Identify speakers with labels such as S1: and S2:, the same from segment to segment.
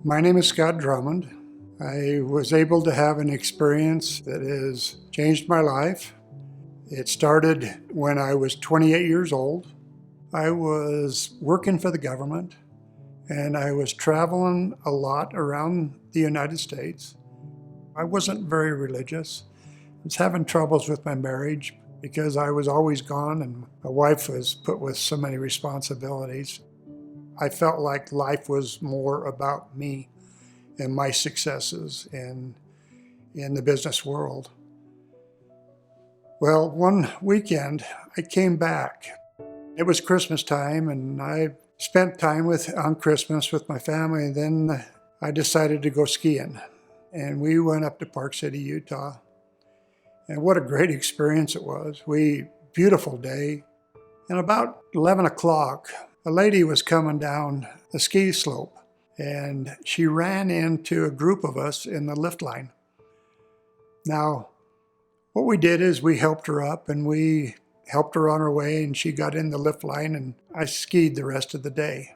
S1: My name is Scott Drummond. I was able to have an experience that has changed my life. It started when I was 28 years old. I was working for the government and I was traveling a lot around the United States. I wasn't very religious. I was having troubles with my marriage because I was always gone and my wife was put with so many responsibilities. I felt like life was more about me and my successes in the business world. Well, one weekend I came back. It was Christmas time and I spent time on Christmas with my family, and then I decided to go skiing. And we went up to Park City, Utah. And what a great experience it was. Beautiful day. And about 11 o'clock, a lady was coming down the ski slope and she ran into a group of us in the lift line. Now, what we did is we helped her up and we helped her on her way, and she got in the lift line and I skied the rest of the day,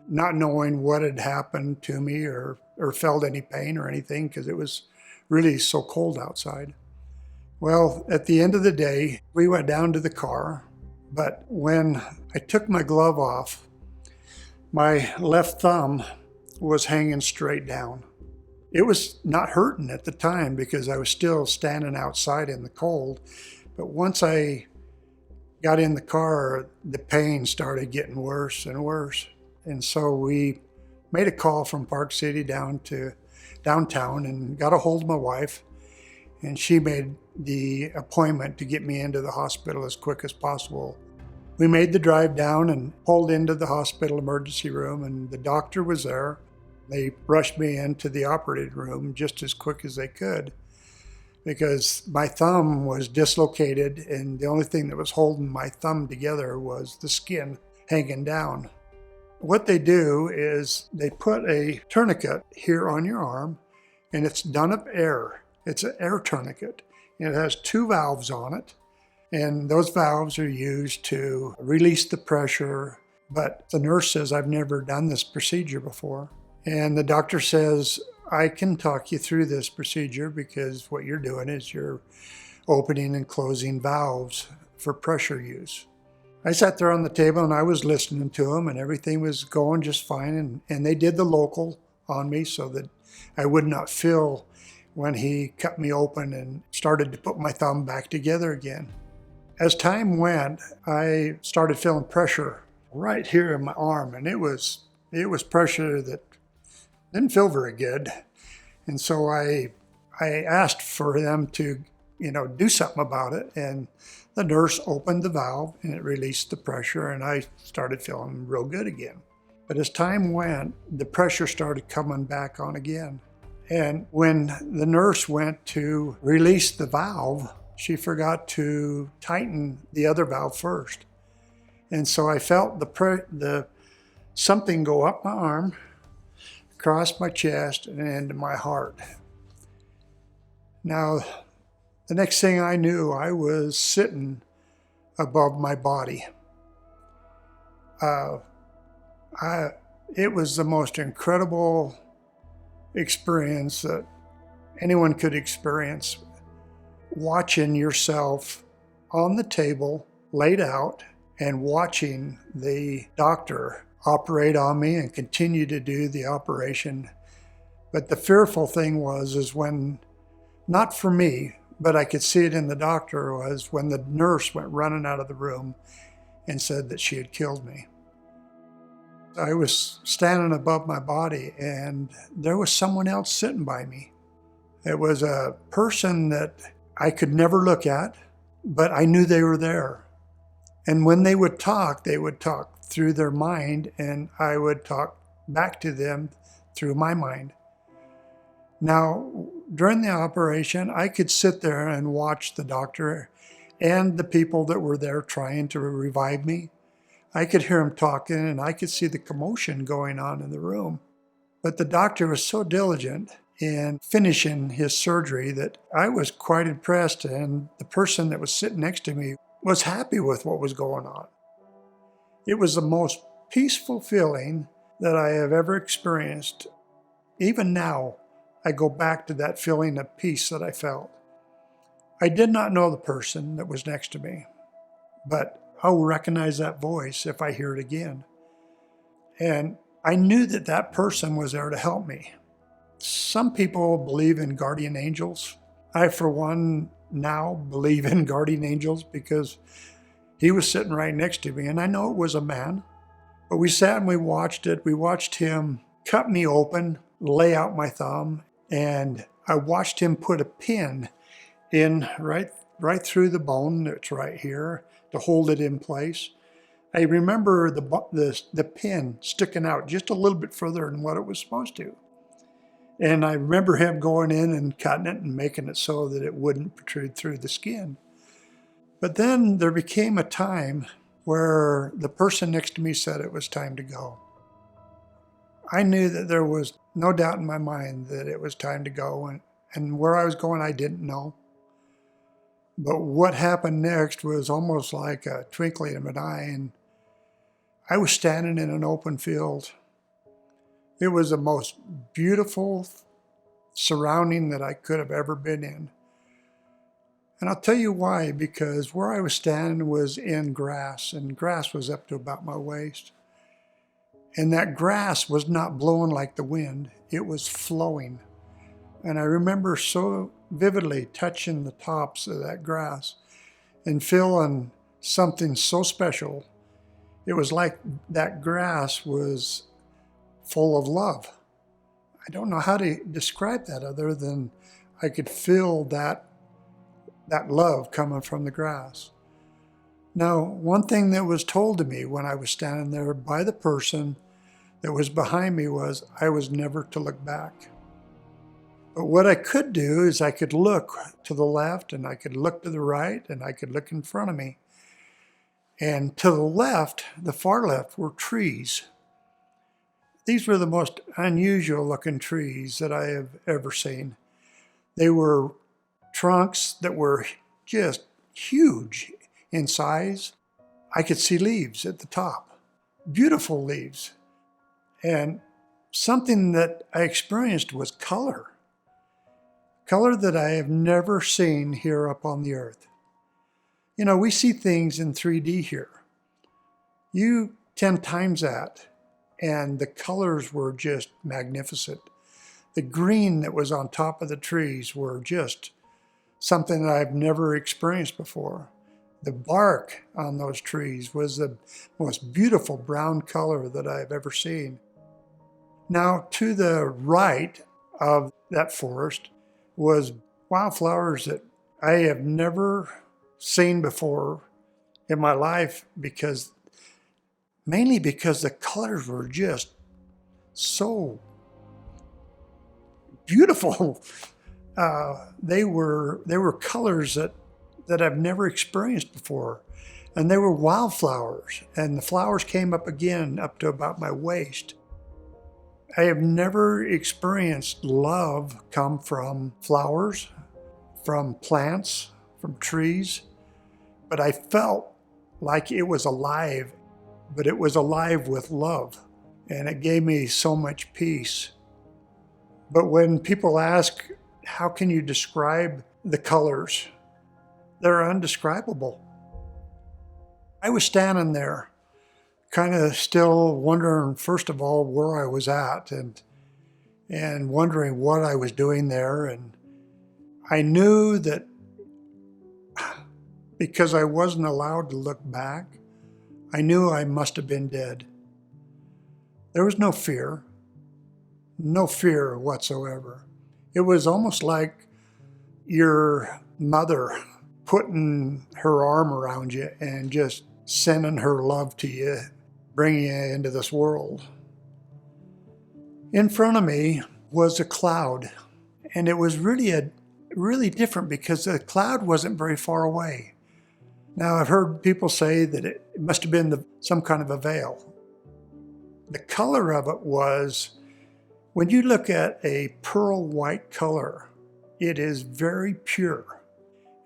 S1: not knowing what had happened to me or felt any pain or anything because it was really so cold outside. Well, at the end of the day, we went down to the car, but when I took my glove off, my left thumb was hanging straight down. It was not hurting at the time because I was still standing outside in the cold, but once I got in the car, the pain started getting worse and worse. And so we made a call from Park City down to downtown and got a hold of my wife, and she made the appointment to get me into the hospital as quick as possible. We made the drive down and pulled into the hospital emergency room, and the doctor was there. They rushed me into the operating room just as quick as they could because my thumb was dislocated, and the only thing that was holding my thumb together was the skin hanging down. What they do is they put a tourniquet here on your arm, and it's done of air. It's an air tourniquet. It has two valves on it, and those valves are used to release the pressure. But the nurse says, I've never done this procedure before. And the doctor says, I can talk you through this procedure because what you're doing is you're opening and closing valves for pressure use. I sat there on the table and I was listening to him, and everything was going just fine. And they did the local on me so that I would not feel when he cut me open and started to put my thumb back together again. As time went, I started feeling pressure right here in my arm, and it was pressure that didn't feel very good. And so I asked for them to, do something about it. And the nurse opened the valve and it released the pressure, and I started feeling real good again. But as time went, the pressure started coming back on again. And when the nurse went to release the valve, she forgot to tighten the other valve first. And so I felt the something go up my arm, across my chest, and into my heart. Now, the next thing I knew, I was sitting above my body. It was the most incredible experience that anyone could experience, watching yourself on the table, laid out, and watching the doctor operate on me and continue to do the operation. But the fearful thing is when, not for me, but I could see it in the doctor, was when the nurse went running out of the room and said that she had killed me. I was standing above my body and there was someone else sitting by me. It was a person that I could never look at, but I knew they were there. And when they would talk through their mind, and I would talk back to them through my mind. Now, during the operation, I could sit there and watch the doctor and the people that were there trying to revive me. I could hear them talking and I could see the commotion going on in the room. But the doctor was so diligent in finishing his surgery that I was quite impressed, and the person that was sitting next to me was happy with what was going on. It was the most peaceful feeling that I have ever experienced. Even now, I go back to that feeling of peace that I felt. I did not know the person that was next to me, but I'll recognize that voice if I hear it again. And I knew that that person was there to help me. Some people believe in guardian angels. I, for one, now believe in guardian angels because he was sitting right next to me, and I know it was a man. But we sat and we watched it. We watched him cut me open, lay out my thumb, and I watched him put a pin in right through the bone that's right here to hold it in place. I remember the pin sticking out just a little bit further than what it was supposed to. And I remember him going in and cutting it and making it so that it wouldn't protrude through the skin. But then there became a time where the person next to me said it was time to go. I knew that there was no doubt in my mind that it was time to go, and where I was going I didn't know. But what happened next was almost like a twinkling of an eye, and I was standing in an open field. It was the most beautiful surrounding that I could have ever been in. And I'll tell you why, because where I was standing was in grass, and grass was up to about my waist. And that grass was not blowing like the wind, it was flowing. And I remember so vividly touching the tops of that grass and feeling something so special. It was like that grass was full of love. I don't know how to describe that other than I could feel that love coming from the grass. Now, one thing that was told to me when I was standing there by the person that was behind me was I was never to look back. But what I could do is I could look to the left and I could look to the right and I could look in front of me. And to the left, the far left, were trees. These were the most unusual looking trees that I have ever seen. They were trunks that were just huge in size. I could see leaves at the top, beautiful leaves. And something that I experienced was color. Color that I have never seen here up on the earth. You know, we see things in 3D here. You 10 times that, and the colors were just magnificent. The green that was on top of the trees were just something that I've never experienced before. The bark on those trees was the most beautiful brown color that I've ever seen. Now, to the right of that forest was wildflowers that I have never seen before in my life, mainly because the colors were just so beautiful. They were colors that I've never experienced before. And they were wildflowers, and the flowers came up again up to about my waist. I have never experienced love come from flowers, from plants, from trees, but I felt like it was alive, but it was alive with love, and it gave me so much peace. But when people ask, how can you describe the colors? They're undescribable. I was standing there, kind of still wondering, first of all, where I was at and wondering what I was doing there. And I knew that because I wasn't allowed to look back, I knew I must have been dead. There was no fear whatsoever. It was almost like your mother putting her arm around you and just sending her love to you, bringing you into this world. In front of me was a cloud, and it was really different because the cloud wasn't very far away. Now, I've heard people say that it must have been some kind of a veil. The color of it was, when you look at a pearl white color, it is very pure,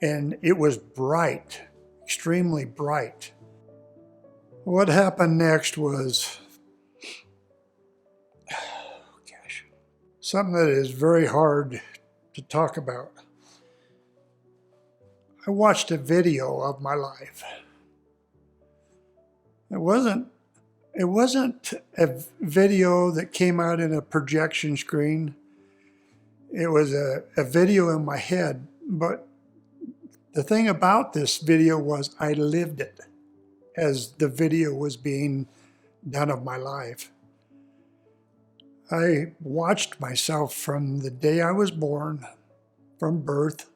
S1: and it was bright, extremely bright. What happened next was, something that is very hard to talk about. I watched a video of my life. It wasn't a video that came out in a projection screen. It was a video in my head, but the thing about this video was I lived it as the video was being done of my life. I watched myself from the day I was born, from birth,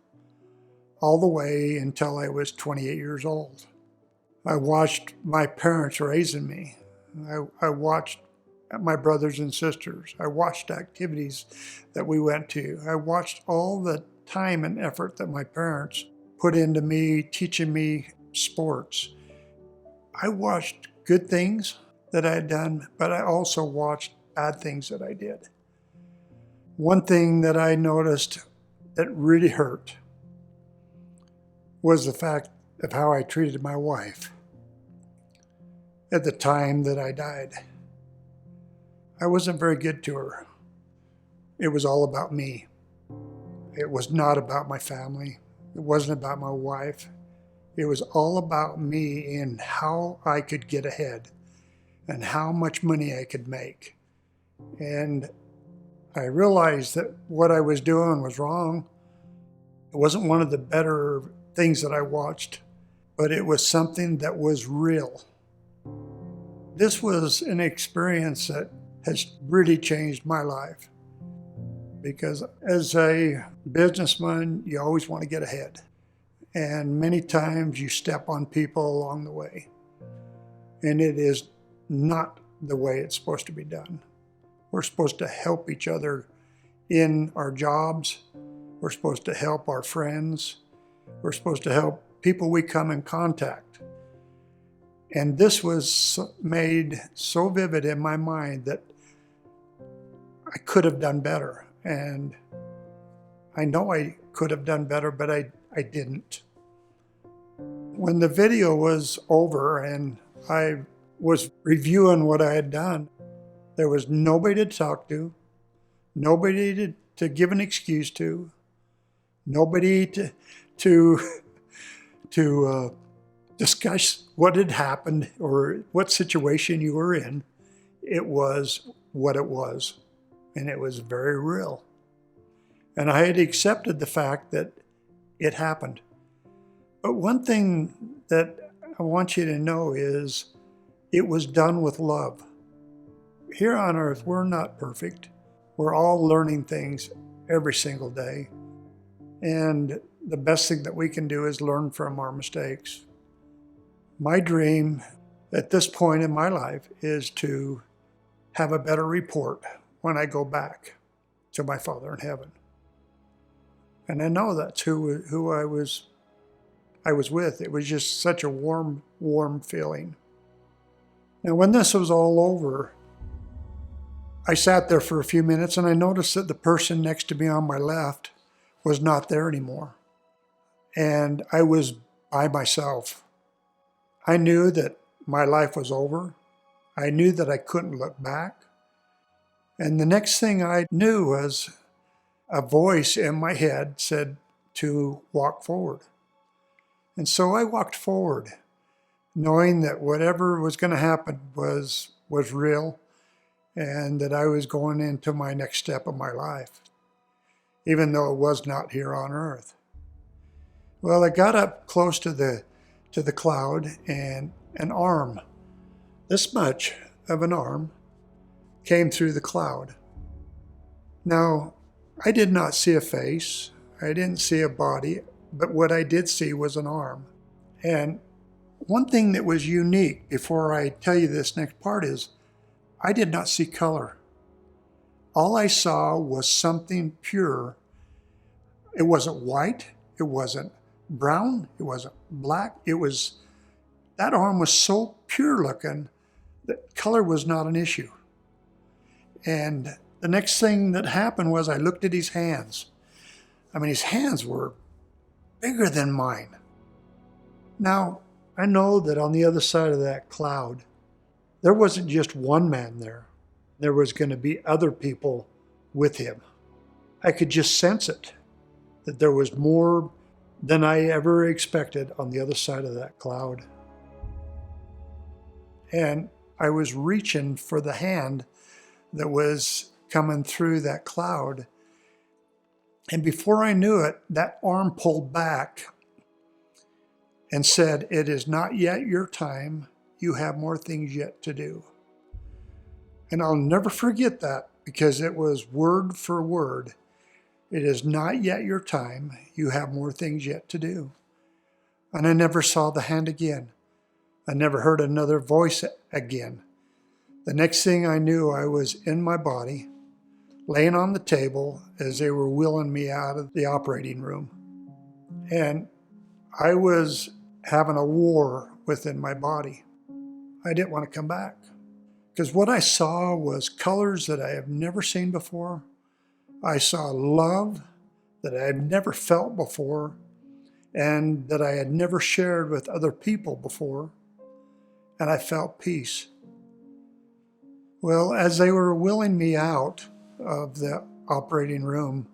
S1: all the way until I was 28 years old. I watched my parents raising me. I watched my brothers and sisters. I watched activities that we went to. I watched all the time and effort that my parents put into me, teaching me sports. I watched good things that I had done, but I also watched bad things that I did. One thing that I noticed that really hurt was the fact of how I treated my wife at the time that I died. I wasn't very good to her. It was all about me. It was not about my family. It wasn't about my wife. It was all about me and how I could get ahead and how much money I could make. And I realized that what I was doing was wrong. It wasn't one of the better things that I watched, but it was something that was real. This was an experience that has really changed my life, because as a businessman, you always want to get ahead. And many times you step on people along the way, and it is not the way it's supposed to be done. We're supposed to help each other in our jobs. We're supposed to help our friends. We're supposed to help people we come in contact. And this was made so vivid in my mind that I could have done better. And I know I could have done better, but I didn't. When the video was over and I was reviewing what I had done, there was nobody to talk to, nobody to give an excuse to, nobody to discuss what had happened or what situation you were in. It was what it was, and it was very real. And I had accepted the fact that it happened. But one thing that I want you to know is it was done with love. Here on earth, we're not perfect. We're all learning things every single day. And the best thing that we can do is learn from our mistakes. My dream at this point in my life is to have a better report when I go back to my Father in heaven. And I know that's who I was with. It was just such a warm feeling. Now, when this was all over, I sat there for a few minutes and I noticed that the person next to me on my left was not there anymore. And I was by myself. I knew that my life was over. I knew that I couldn't look back. And the next thing I knew was a voice in my head said to walk forward. And so I walked forward, knowing that whatever was going to happen was real, and that I was going into my next step of my life, even though it was not here on earth. Well, I got up close to the cloud, and an arm, this much of an arm, came through the cloud. Now, I did not see a face. I didn't see a body, but what I did see was an arm. And one thing that was unique, before I tell you this next part, is I did not see color. All I saw was something pure. It wasn't white. It wasn't brown. It wasn't black. That arm was so pure looking that color was not an issue. And the next thing that happened was I looked at his hands. I mean, his hands were bigger than mine. Now, I know that on the other side of that cloud, there wasn't just one man there. There was going to be other people with him. I could just sense it, that there was more than I ever expected on the other side of that cloud. And I was reaching for the hand that was coming through that cloud. And before I knew it, that arm pulled back and said, "It is not yet your time. You have more things yet to do." And I'll never forget that, because it was word for word. It is not yet your time. You have more things yet to do. And I never saw the hand again. I never heard another voice again. The next thing I knew, I was in my body, laying on the table as they were wheeling me out of the operating room. And I was having a war within my body. I didn't want to come back, because what I saw was colors that I have never seen before. I saw love that I had never felt before, and that I had never shared with other people before. And I felt peace. Well, as they were wheeling me out of the operating room,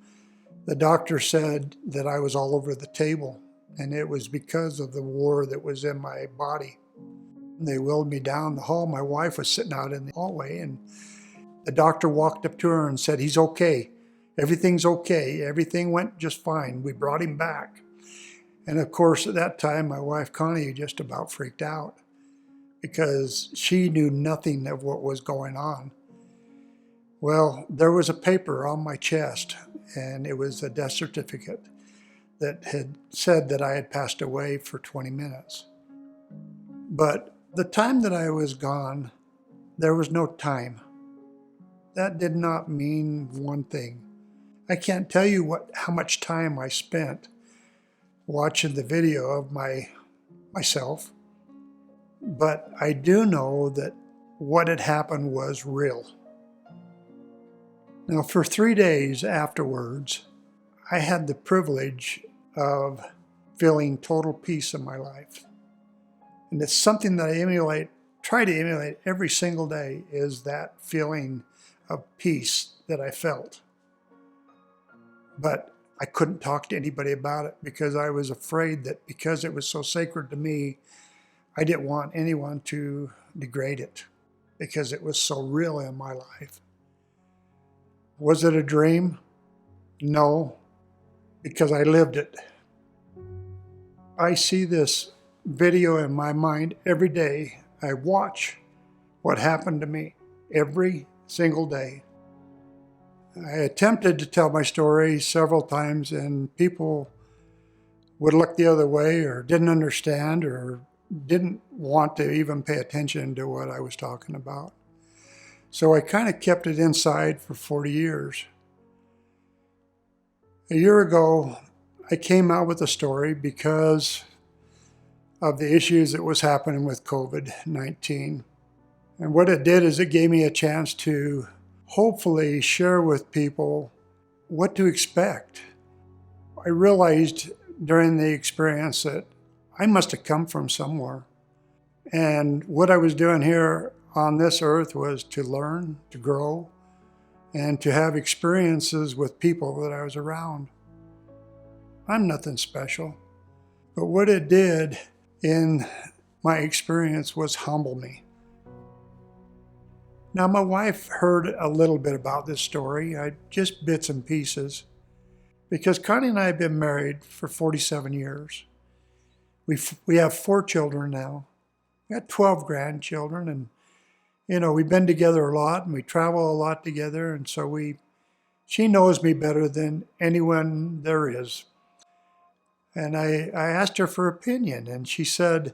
S1: the doctor said that I was all over the table, and it was because of the war that was in my body. They wheeled me down the hall. My wife was sitting out in the hallway, and the doctor walked up to her and said, "He's okay. Everything's okay. Everything went just fine. We brought him back." And of course, at that time, my wife Connie just about freaked out, because she knew nothing of what was going on. Well, there was a paper on my chest, and it was a death certificate that had said that I had passed away for 20 minutes. But the time that I was gone, there was no time. That did not mean one thing. I can't tell you how much time I spent watching the video of myself, but I do know that what had happened was real. Now, for 3 days afterwards, I had the privilege of feeling total peace in my life. And it's something that I try to emulate every single day, is that feeling of peace that I felt. But I couldn't talk to anybody about it, because I was afraid that because it was so sacred to me, I didn't want anyone to degrade it, because it was so real in my life. Was it a dream? No, because I lived it. I see this video in my mind every day. I watch what happened to me every single day. I attempted to tell my story several times, and people would look the other way, or didn't understand, or didn't want to even pay attention to what I was talking about. So I kind of kept it inside for 40 years. A year ago, I came out with a story because of the issues that was happening with COVID-19. And what it did is it gave me a chance to hopefully share with people what to expect. I realized during the experience that I must have come from somewhere. And what I was doing here on this earth was to learn, to grow, and to have experiences with people that I was around. I'm nothing special. But what it did in my experience was humble me. Now, my wife heard a little bit about this story, just bits and pieces, because Connie and I have been married for 47 years. We have 4 children now. We got 12 grandchildren, and we've been together a lot, and we travel a lot together, and so she knows me better than anyone there is. And I asked her for opinion, and she said,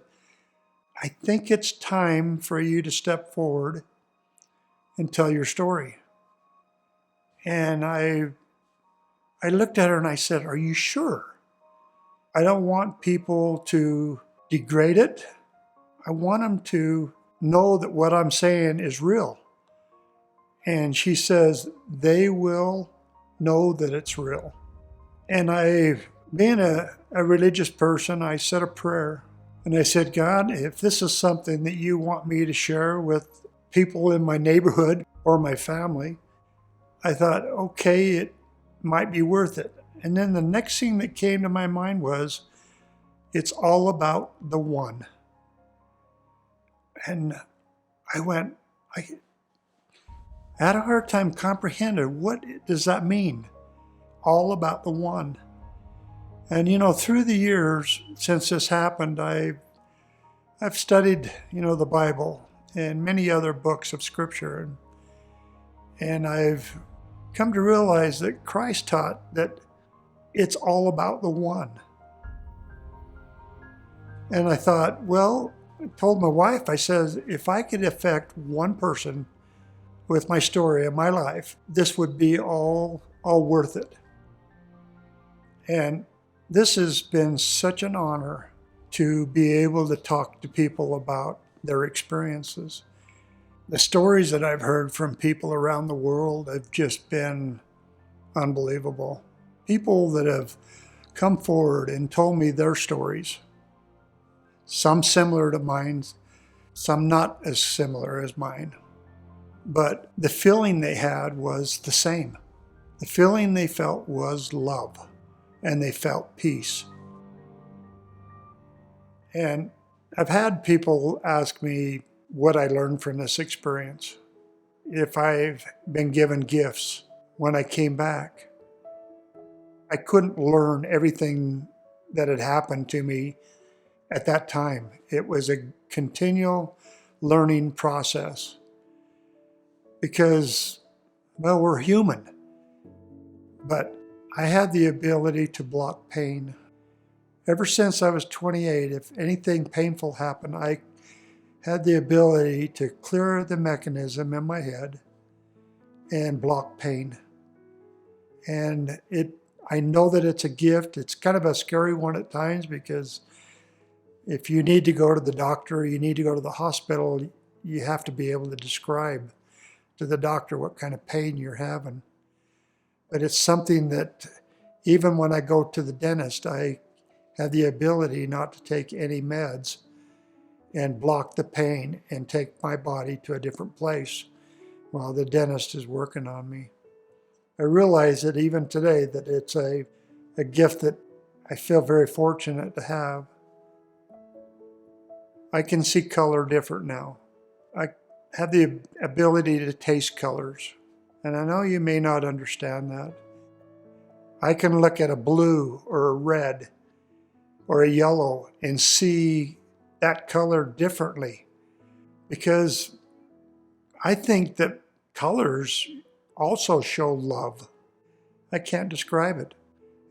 S1: "I think it's time for you to step forward and tell your story." And I looked at her and I said, "Are you sure? I don't want people to degrade it. I want them to know that what I'm saying is real." And she says, "They will know that it's real." And being a religious person, I said a prayer. And I said, "God, if this is something that you want me to share with people in my neighborhood or my family, I thought, okay, it might be worth it. And then the next thing that came to my mind was, it's all about the one. And I went, I had a hard time comprehending, what does that mean? All about the one. And through the years since this happened, I've studied, the Bible and many other books of Scripture, and I've come to realize that Christ taught that it's all about the one. And I thought, well, I told my wife, I said, if I could affect one person with my story and my life, this would be all worth it. And this has been such an honor to be able to talk to people about their experiences. The stories that I've heard from people around the world have just been unbelievable. People that have come forward and told me their stories, some similar to mine, some not as similar as mine. But the feeling they had was the same. The feeling they felt was love, and they felt peace. And I've had people ask me what I learned from this experience, if I've been given gifts. When I came back, I couldn't learn everything that had happened to me at that time. It was a continual learning process because, well, we're human. But I had the ability to block pain. Ever since I was 28, if anything painful happened, I had the ability to clear the mechanism in my head and block pain. And I know that it's a gift. It's kind of a scary one at times because if you need to go to the doctor, you need to go to the hospital, you have to be able to describe to the doctor what kind of pain you're having. But it's something that even when I go to the dentist, I have the ability not to take any meds and block the pain and take my body to a different place while the dentist is working on me. I realize that even today that it's a gift that I feel very fortunate to have. I can see color different now. I have the ability to taste colors. And I know you may not understand that. I can look at a blue or a red or a yellow and see that color differently because I think that colors also show love. I can't describe it.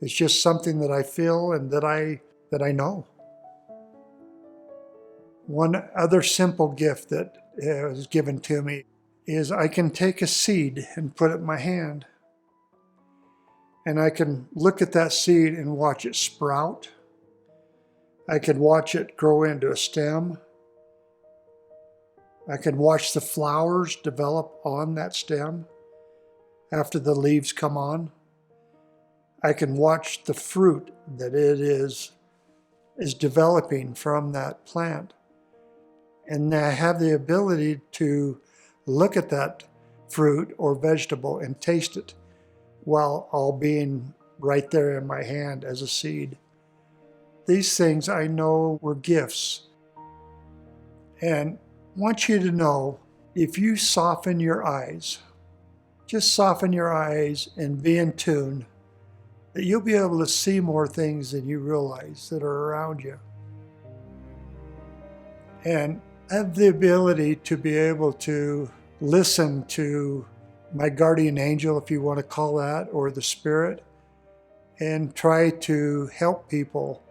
S1: It's just something that I feel and that I know. One other simple gift that was given to me is I can take a seed and put it in my hand, and I can look at that seed and watch it sprout. I could watch it grow into a stem. I could watch the flowers develop on that stem after the leaves come on. I can watch the fruit that it is developing from that plant. And I have the ability to look at that fruit or vegetable and taste it while all being right there in my hand as a seed. These things I know were gifts. And I want you to know, if you soften your eyes, just soften your eyes and be in tune, that you'll be able to see more things than you realize that are around you. And have the ability to be able to listen to my guardian angel, if you want to call that, or the spirit, and try to help people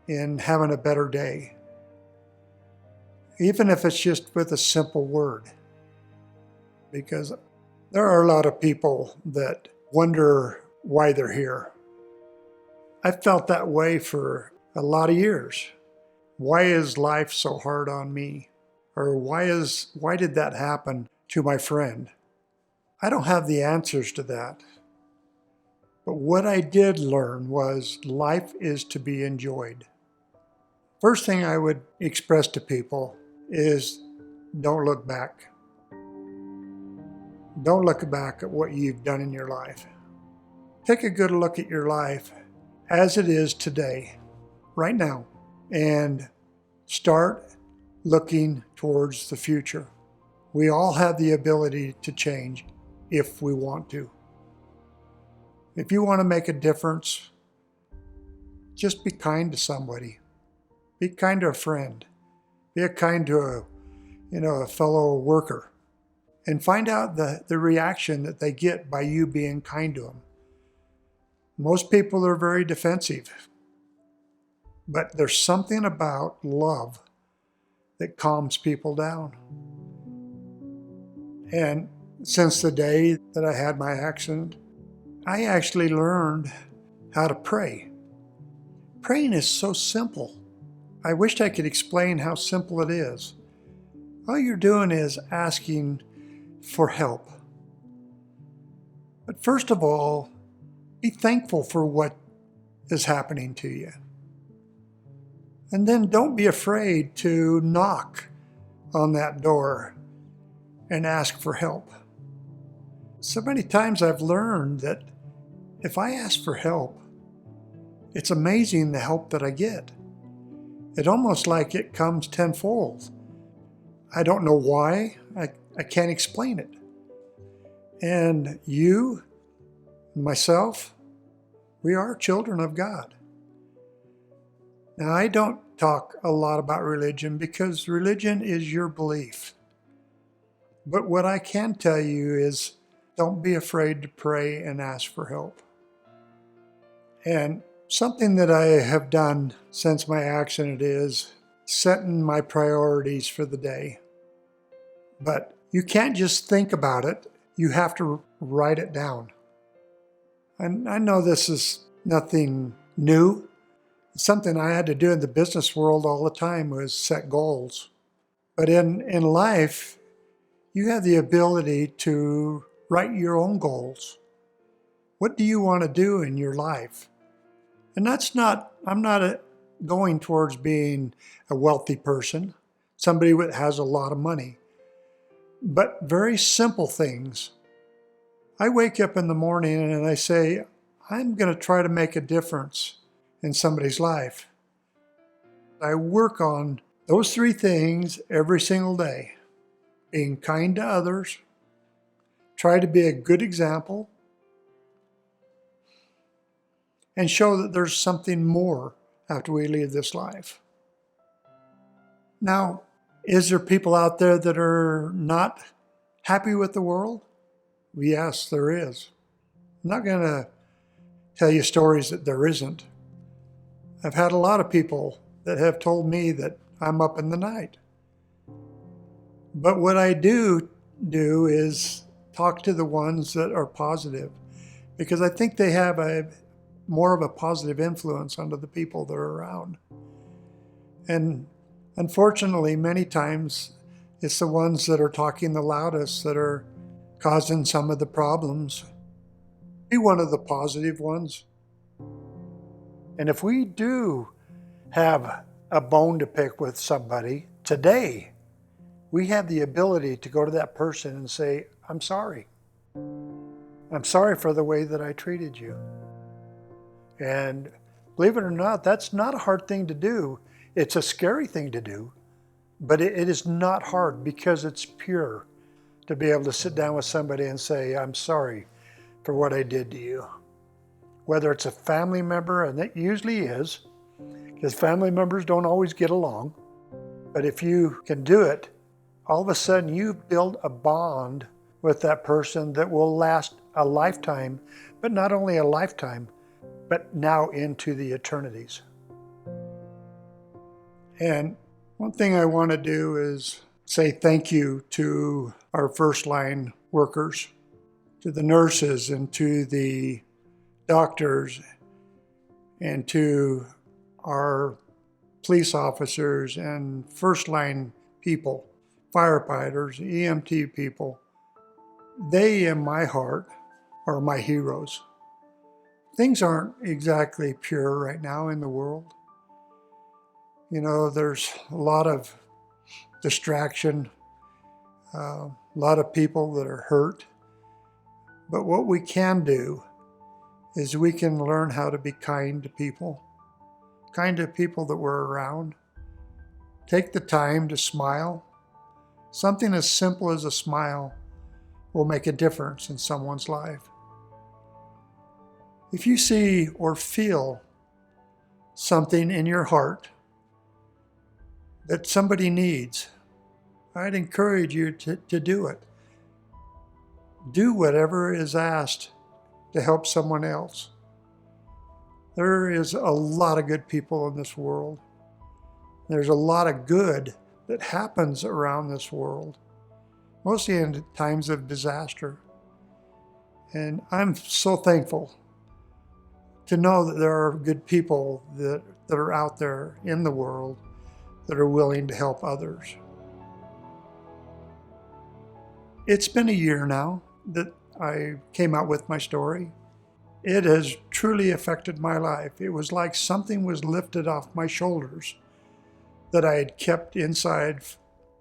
S1: in having a better day. Even if it's just with a simple word. Because there are a lot of people that wonder why they're here. I felt that way for a lot of years. Why is life so hard on me? Or why did that happen to my friend? I don't have the answers to that. But what I did learn was life is to be enjoyed. First thing I would express to people is don't look back. Don't look back at what you've done in your life. Take a good look at your life as it is today, right now, and start looking towards the future. We all have the ability to change if we want to. If you want to make a difference, just be kind to somebody. Be kind to a friend. Be kind to a fellow worker. And find out the reaction that they get by you being kind to them. Most people are very defensive. But there's something about love that calms people down. And since the day that I had my accident, I actually learned how to pray. Praying is so simple. I wished I could explain how simple it is. All you're doing is asking for help. But first of all, be thankful for what is happening to you. And then don't be afraid to knock on that door and ask for help. So many times I've learned that if I ask for help, it's amazing the help that I get. It's almost like it comes tenfold. I don't know why. I can't explain it. And you, myself, we are children of God. Now, I don't talk a lot about religion because religion is your belief. But what I can tell you is don't be afraid to pray and ask for help. And something that I have done since my accident is setting my priorities for the day. But you can't just think about it. You have to write it down. And I know this is nothing new. It's something I had to do in the business world all the time was set goals. But in life, you have the ability to write your own goals. What do you want to do in your life? And I'm not going towards being a wealthy person, somebody that has a lot of money. But very simple things. I wake up in the morning and I say, I'm going to try to make a difference in somebody's life. I work on those three things every single day. Being kind to others, try to be a good example, and show that there's something more after we leave this life. Now, is there people out there that are not happy with the world? Yes, there is. I'm not going to tell you stories that there isn't. I've had a lot of people that have told me that I'm up in the night. But what I do is talk to the ones that are positive, because I think they have more of a positive influence on the people that are around. And unfortunately, many times, it's the ones that are talking the loudest that are causing some of the problems. Be one of the positive ones. And if we do have a bone to pick with somebody today, we have the ability to go to that person and say, I'm sorry. I'm sorry for the way that I treated you. And believe it or not, that's not a hard thing to do. It's a scary thing to do, but it is not hard because it's pure to be able to sit down with somebody and say, I'm sorry for what I did to you. Whether it's a family member, and it usually is, because family members don't always get along. But if you can do it, all of a sudden you build a bond with that person that will last a lifetime, but not only a lifetime, but now into the eternities. And one thing I want to do is say thank you to our first line workers, to the nurses and to the doctors and to our police officers and first line people, firefighters, EMT people. They, in my heart, are my heroes. Things aren't exactly pure right now in the world. You know, there's a lot of distraction, a lot of people that are hurt, But what we can do is we can learn how to be kind to people that we're around. Take the time to smile. Something as simple as a smile will make a difference in someone's life. If you see or feel something in your heart that somebody needs, I'd encourage you to do it. Do whatever is asked to help someone else. There is a lot of good people in this world. There's a lot of good that happens around this world, mostly in times of disaster. And I'm so thankful to know that there are good people that are out there in the world that are willing to help others. It's been a year now that I came out with my story. It has truly affected my life. It was like something was lifted off my shoulders that I had kept inside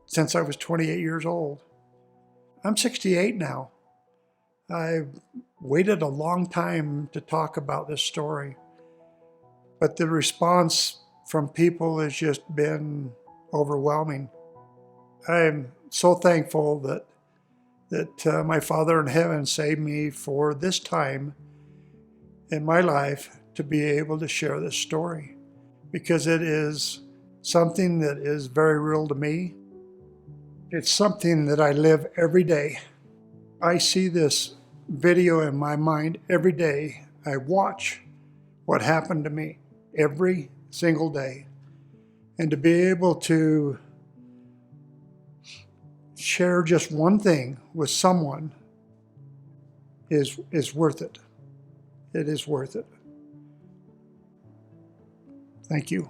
S1: since I was 28 years old. I'm 68 now. I've waited a long time to talk about this story, but the response from people has just been overwhelming. I'm so thankful that my Father in heaven saved me for this time in my life to be able to share this story, because it is something that is very real to me. It's something that I live every day. I see this video in my mind every day. I watch what happened to me every single day. And to be able to share just one thing with someone is worth it. It is worth it. Thank you.